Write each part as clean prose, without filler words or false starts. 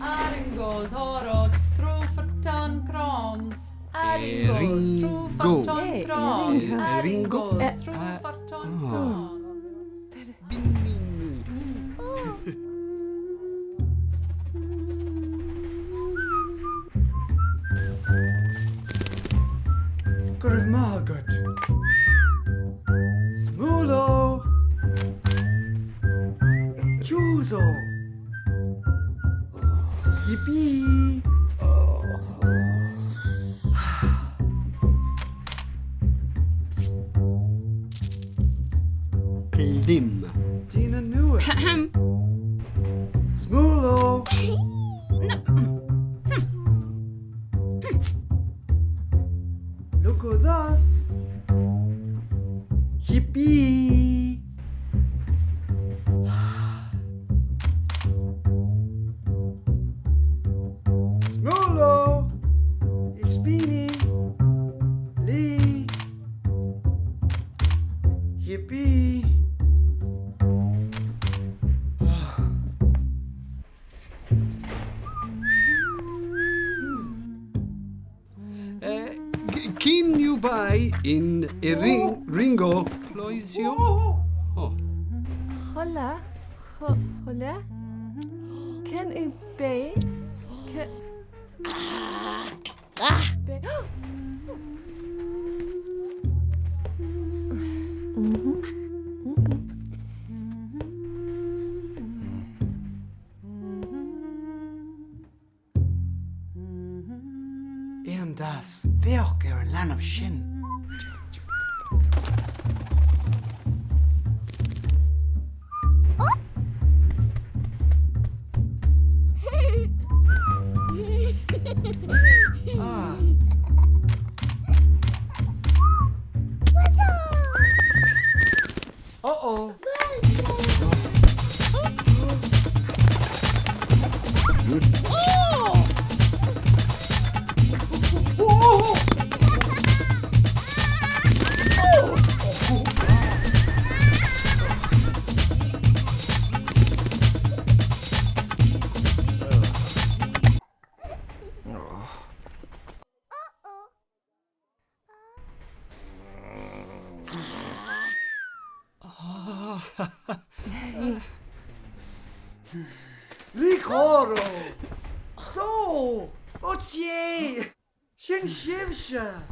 Aringos, horod, trúfatán crons. Aringos, trúfatán crons. Aringos, trúfatán crons. Gurv Margaret. Smulo. Juzo. Yippee. Plim. Dina Nua. Smulo. Look at us. Yippee. Smulo. It's Beanie. Lee. Yippee. Can you buy in a ringo, ploisio? Oh. Hola. Hola. Can ik be? Can... Be... Éan das féach ar an leanamh sin. Ah. Uh-oh. Ricoro! So! Otier! Shin shivsha!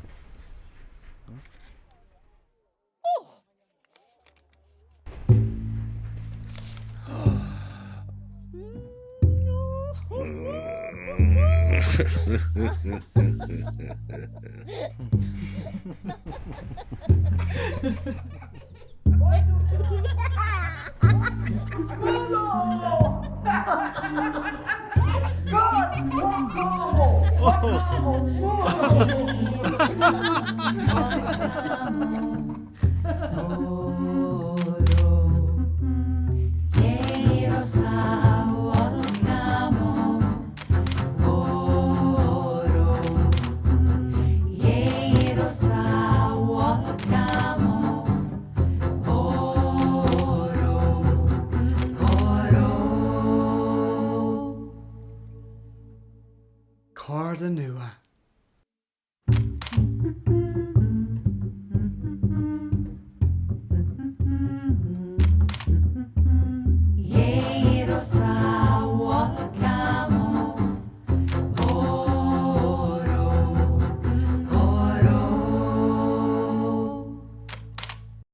Carda nua.